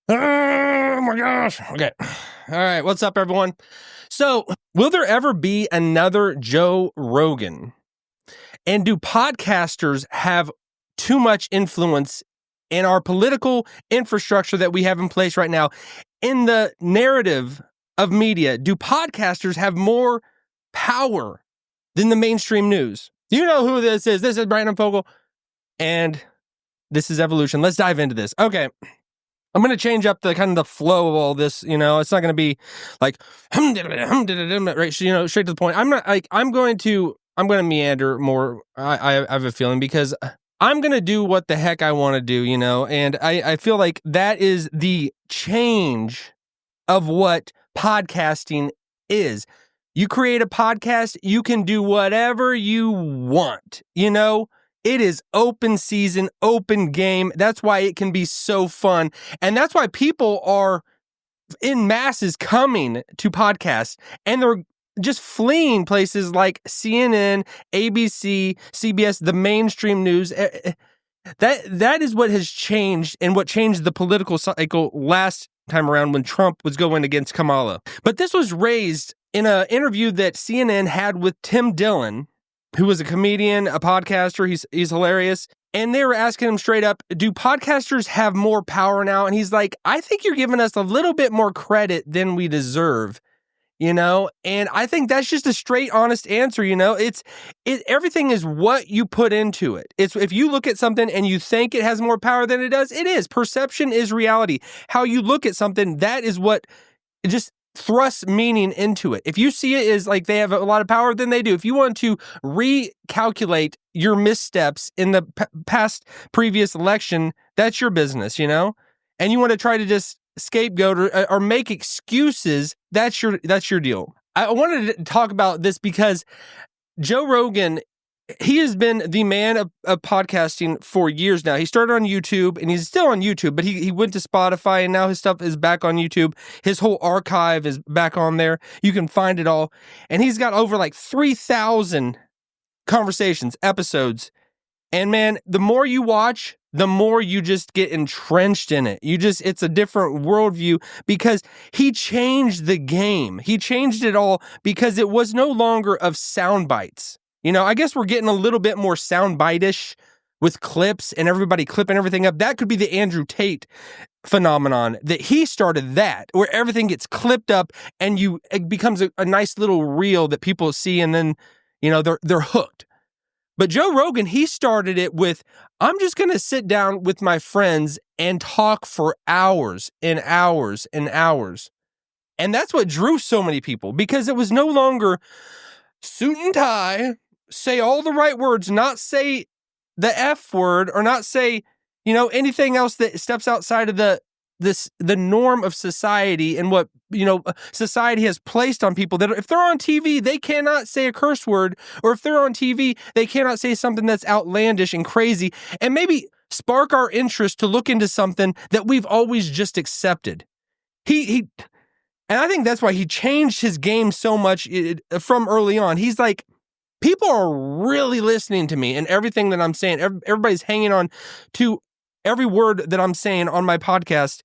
Oh my gosh. Okay. All right. What's up, everyone? So, will there ever be another Joe Rogan? And do podcasters have too much influence in our political infrastructure that we have in place right now? In the narrative of media, do podcasters have more power than the mainstream news? Do you know who this is? This is Brandon Fogel, and this is Evolution. Let's dive into this. Okay. I'm going to change up the kind of the flow of all this. It's not going to be like, right, straight to the point. I'm going to meander more. I have a feeling because I'm going to do what the heck I want to do, and I feel like that is the change of what podcasting is. You create a podcast, you can do whatever you want, It is open season, open game. That's why it can be so fun. And that's why people are in masses coming to podcasts, and they're just fleeing places like CNN, ABC, CBS, the mainstream news. That is what has changed, and what changed the political cycle last time around when Trump was going against Kamala. But this was raised in an interview that CNN had with Tim Dillon, who was a comedian, a podcaster. He's hilarious. And they were asking him straight up, do podcasters have more power now? And he's like, I think you're giving us a little bit more credit than we deserve, And I think that's just a straight, honest answer, Everything is what you put into it. It's if you look at something and you think it has more power than it does, it is. Perception is reality. How you look at something, that is what just thrust meaning into it. If you see it as like they have a lot of power, then they do. If you want to recalculate your missteps in the past previous election, that's your business, And you want to try to just scapegoat or make excuses, that's your deal. I wanted to talk about this because Joe Rogan, he has been the man of podcasting for years now. He started on YouTube, and he's still on YouTube, but he went to Spotify, and now his stuff is back on YouTube. His whole archive is back on there. You can find it all. And he's got over like 3,000 conversations, episodes. And man, the more you watch, the more you just get entrenched in it. It's a different worldview because he changed the game. He changed it all because it was no longer of sound bites. I guess we're getting a little bit more soundbite-ish with clips and everybody clipping everything up. That could be the Andrew Tate phenomenon, that he started that, where everything gets clipped up and it becomes a nice little reel that people see, and then, they're hooked. But Joe Rogan, he started it with, I'm just going to sit down with my friends and talk for hours and hours and hours. And that's what drew so many people, because it was no longer suit and tie, say all the right words, not say the F word, or not say, anything else that steps outside of the norm of society and what, society has placed on people, that if they're on TV, they cannot say a curse word, or if they're on TV, they cannot say something that's outlandish and crazy and maybe spark our interest to look into something that we've always just accepted. And I think that's why he changed his game so much from early on. He's like, people are really listening to me and everything that I'm saying. Everybody's hanging on to every word that I'm saying on my podcast.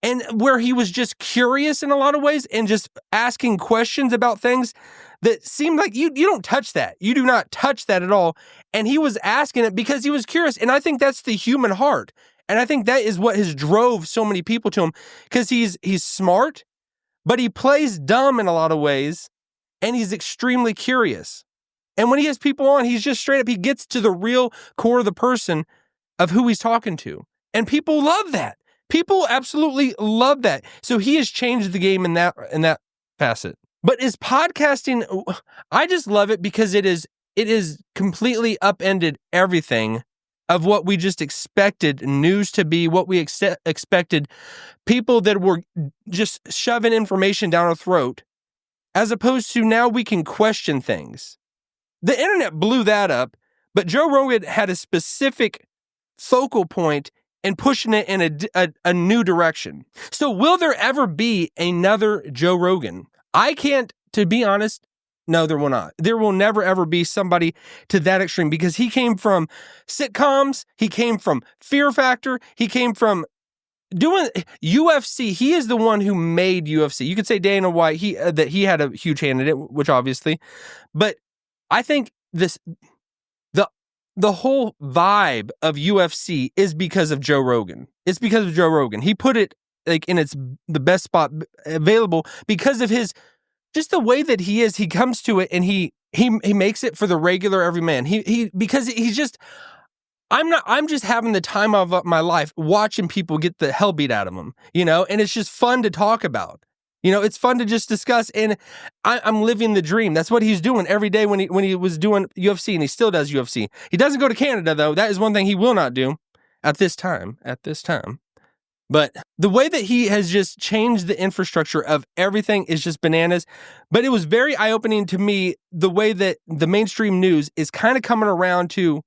And where he was just curious in a lot of ways and just asking questions about things that seemed like you don't touch that. You do not touch that at all. And he was asking it because he was curious. And I think that's the human heart. And I think that is what has drove so many people to him, because he's smart, but he plays dumb in a lot of ways, and he's extremely curious. And when he has people on, he's just straight up, he gets to the real core of the person of who he's talking to. And people love that. People absolutely love that. So he has changed the game in that facet. But is podcasting, I just love it because it is completely upended everything of what we just expected news to be, what we expected people that were just shoving information down our throat, as opposed to now we can question things. The internet blew that up, but Joe Rogan had a specific focal point and pushing it in a new direction. So will there ever be another Joe Rogan? I can't, to be honest, no, there will not. There will never, ever be somebody to that extreme, because he came from sitcoms, he came from Fear Factor, he came from doing UFC, he is the one who made UFC. You could say Dana White, that he had a huge hand in it, which obviously, but I think the whole vibe of UFC is because of Joe Rogan. It's because of Joe Rogan. He put it like in the best spot available because of his, just the way that he is. He comes to it and he makes it for the regular everyman. Because he's just, I'm just having the time of my life watching people get the hell beat out of them, and it's just fun to talk about. It's fun to just discuss, and I'm living the dream. That's what he's doing every day when he was doing UFC, and he still does UFC. He doesn't go to Canada, though. That is one thing he will not do at this time. But the way that he has just changed the infrastructure of everything is just bananas. But it was very eye-opening to me, the way that the mainstream news is kind of coming around to,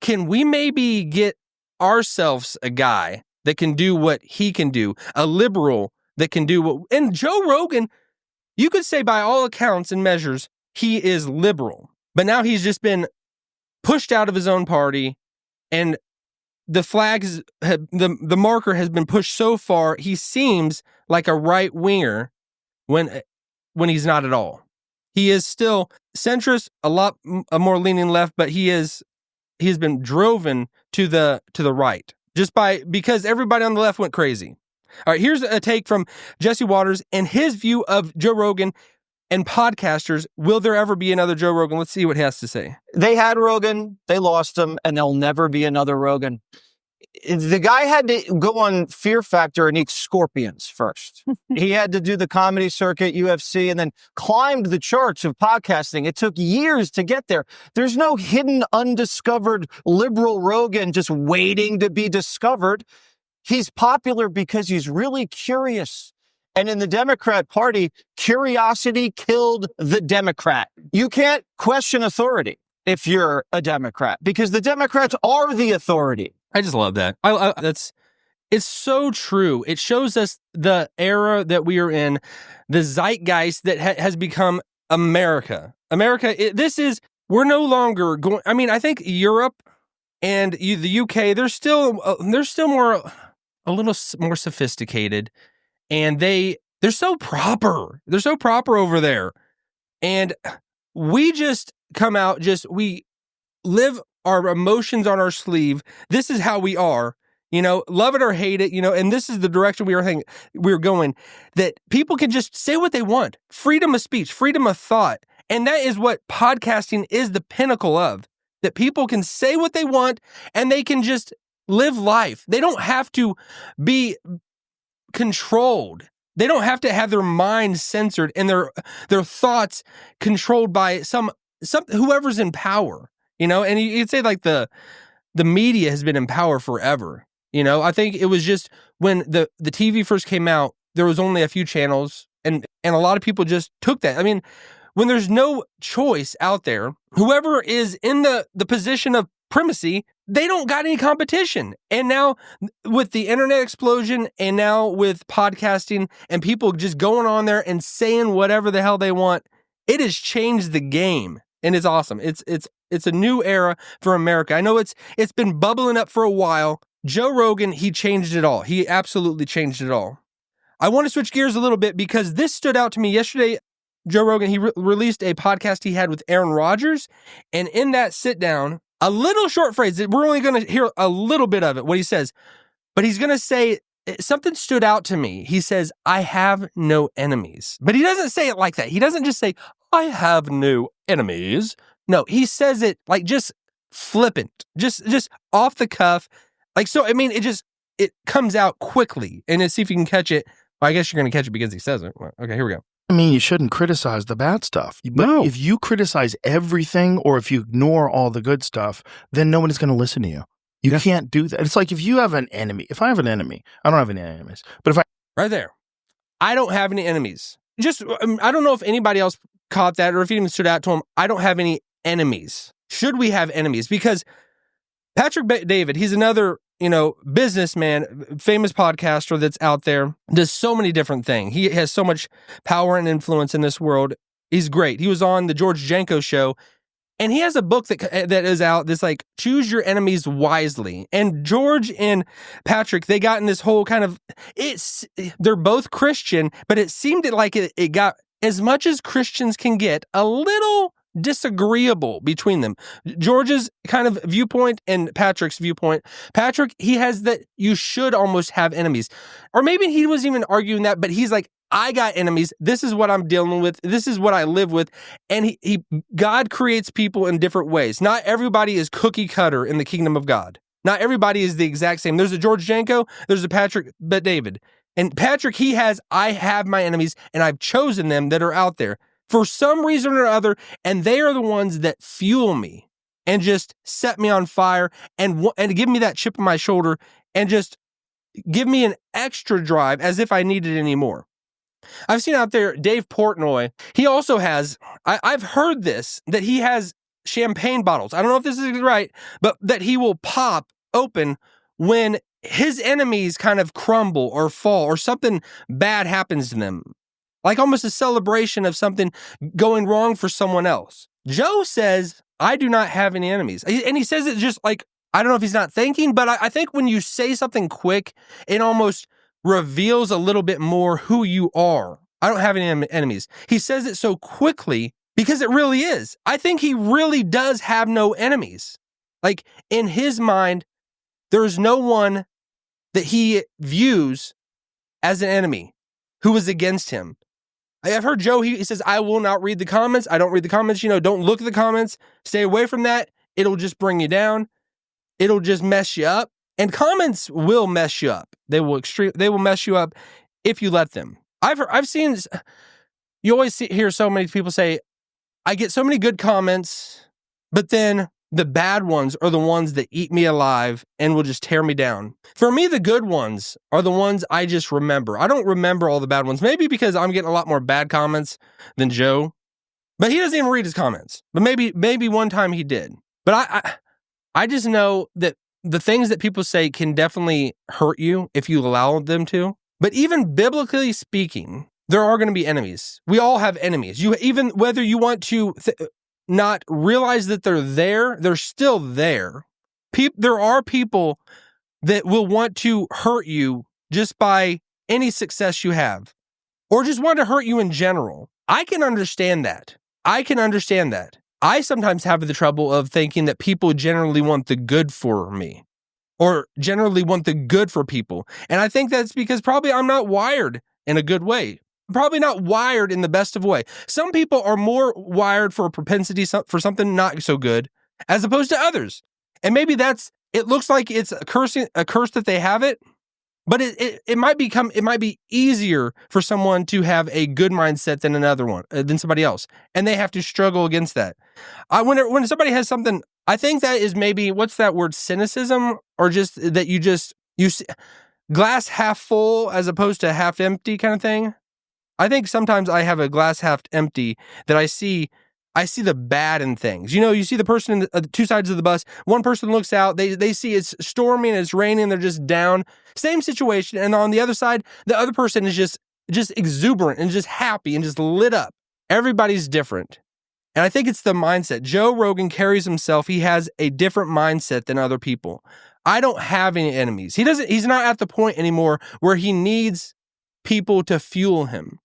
can we maybe get ourselves a guy that can do what he can do, a liberal that can do what, and Joe Rogan, you could say by all accounts and measures, he is liberal. But now he's just been pushed out of his own party, and the flags, the marker has been pushed so far, he seems like a right winger when he's not at all. He is still centrist, a lot more leaning left, but he has been driven to the right because everybody on the left went crazy. All right, here's a take from Jesse Waters and his view of Joe Rogan and podcasters. Will there ever be another Joe Rogan? Let's see what he has to say. They had Rogan, they lost him, and there'll never be another Rogan. The guy had to go on Fear Factor and eat scorpions first. He had to do the comedy circuit, UFC, and then climbed the charts of podcasting. It took years to get there. There's no hidden, undiscovered liberal Rogan just waiting to be discovered. He's popular because he's really curious. And in the Democrat Party, curiosity killed the Democrat. You can't question authority if you're a Democrat, because the Democrats are the authority. I just love that. It's so true. It shows us the era that we are in, the zeitgeist that has become America. We're no longer going, I think Europe and the UK, they're still more, a little more sophisticated, and they're so proper. They're so proper over there. And we just come out, we live our emotions on our sleeve. This is how we are, love it or hate it, and this is the direction we're going, that people can just say what they want. Freedom of speech, freedom of thought. And that is what podcasting is the pinnacle of, that people can say what they want and they can just live life. They don't have to be controlled. They don't have to have their minds censored and their thoughts controlled by some whoever's in power. And you'd say like the media has been in power forever. I think it was just when the TV first came out, there was only a few channels, and a lot of people just took that. When there's no choice out there, whoever is in the position of primacy, they don't got any competition. And now with the internet explosion, and now with podcasting and people just going on there and saying whatever the hell they want, it has changed the game. And it's awesome. It's a new era for America. I know it's been bubbling up for a while. Joe Rogan, he changed it all. He absolutely changed it all. I want to switch gears a little bit because this stood out to me yesterday. Joe Rogan, he released a podcast he had with Aaron Rodgers. And in that sit down, a little short phrase that we're only going to hear a little bit of it, what he says, but he's going to say something stood out to me. He says, I have no enemies. But he doesn't say it like that. He doesn't just say, I have no enemies. No, he says it like just flippant, just off the cuff. It comes out quickly. And let's see if you can catch it. Well, I guess you're going to catch it because he says it. Well, okay, here we go. You shouldn't criticize the bad stuff. But if you criticize everything or if you ignore all the good stuff, then no one is going to listen to you. You can't do that. It's like if you have an enemy. If I have an enemy, I don't have any enemies. But if I... Right there. I don't have any enemies. I don't know if anybody else caught that or if it even stood out to him. I don't have any enemies. Should we have enemies? Because Patrick David, he's another, businessman, famous podcaster that's out there, does so many different things. He has so much power and influence in this world. He's great. He was on the George Janko show, And he has a book that is out, this like Choose Your Enemies Wisely. And George and Patrick, they got in this whole kind of, they're both Christian, but it seemed like it got, as much as Christians can get, a little disagreeable between them. George's kind of viewpoint and Patrick's viewpoint. Patrick, he has that you should almost have enemies. Or maybe he wasn't even arguing that, but he's like, I got enemies. This is what I'm dealing with. This is what I live with. And God creates people in different ways. Not everybody is cookie cutter in the kingdom of God. Not everybody is the exact same. There's a George Janko, there's a Patrick Bet David. And Patrick, I have my enemies, and I've chosen them that are out there for some reason or other, and they are the ones that fuel me and just set me on fire and give me that chip on my shoulder and just give me an extra drive as if I needed any more. I've seen out there Dave Portnoy. He also has, I've heard this, that he has champagne bottles. I don't know if this is right, but that he will pop open when his enemies kind of crumble or fall or something bad happens to them. Like almost a celebration of something going wrong for someone else. Joe says, I do not have any enemies. And he says it just like, I don't know if he's not thinking, but I think when you say something quick, it almost reveals a little bit more who you are. I don't have any enemies. He says it so quickly because it really is. I think he really does have no enemies. Like in his mind, there's no one that he views as an enemy who is against him. I've heard Joe, he says, I will not read the comments. I don't read the comments. Don't look at the comments. Stay away from that. It'll just bring you down. It'll just mess you up. And comments will mess you up. They will mess you up if you let them. I've seen, you always hear so many people say, I get so many good comments, but then the bad ones are the ones that eat me alive and will just tear me down. For me, the good ones are the ones I just remember. I don't remember all the bad ones, maybe because I'm getting a lot more bad comments than Joe, but he doesn't even read his comments. But maybe one time he did. But I just know that the things that people say can definitely hurt you if you allow them to. But even biblically speaking, there are going to be enemies. We all have enemies. Even whether you want to not realize that they're still there. There are people that will want to hurt you just by any success you have, or just want to hurt you in general. I can understand that. I sometimes have the trouble of thinking that people generally want the good for me, or generally want the good for people. And I think that's because probably I'm not wired in a good way. Probably not wired in the best of way. Some people are more wired for a propensity for something not so good as opposed to others. And maybe it looks like it's a curse that they have it, but it might be easier for someone to have a good mindset than somebody else. And they have to struggle against that. When somebody has something, I think that is maybe, what's that word, cynicism, or just that you see glass half full as opposed to half empty kind of thing. I think sometimes I have a glass half empty, that I see the bad in things. You see the person in the two sides of the bus. One person looks out, they see it's storming and it's raining, they're just down. Same situation. And on the other side, the other person is just exuberant and just happy and just lit up. Everybody's different. And I think it's the mindset. Joe Rogan carries himself. He has a different mindset than other people. I don't have any enemies. He's not at the point anymore where he needs people to fuel him.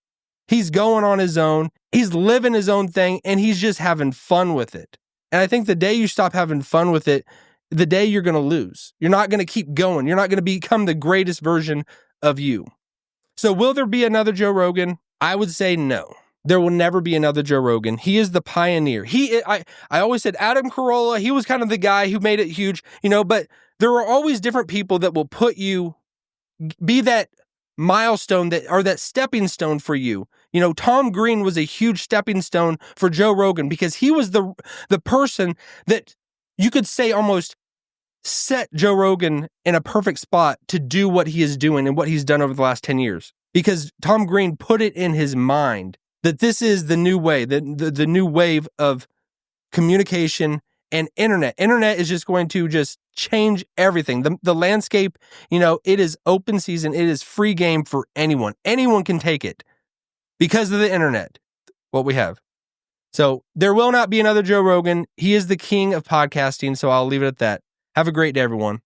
He's going on his own. He's living his own thing, and he's just having fun with it. And I think the day you stop having fun with it, the day you're going to lose. You're not going to keep going. You're not going to become the greatest version of you. So will there be another Joe Rogan? I would say no. There will never be another Joe Rogan. He is the pioneer. I always said Adam Carolla, he was kind of the guy who made it huge, but there are always different people that will be that milestone that stepping stone for you. Tom Green was a huge stepping stone for Joe Rogan because he was the person that you could say almost set Joe Rogan in a perfect spot to do what he is doing and what he's done over the last 10 years. Because Tom Green put it in his mind that this is the new way, the new wave of communication and internet. Internet is just going to just change everything. The landscape, it is open season. It is free game for anyone. Anyone can take it because of the internet, what we have. So there will not be another Joe Rogan. He is the king of podcasting, so I'll leave it at that. Have a great day, everyone.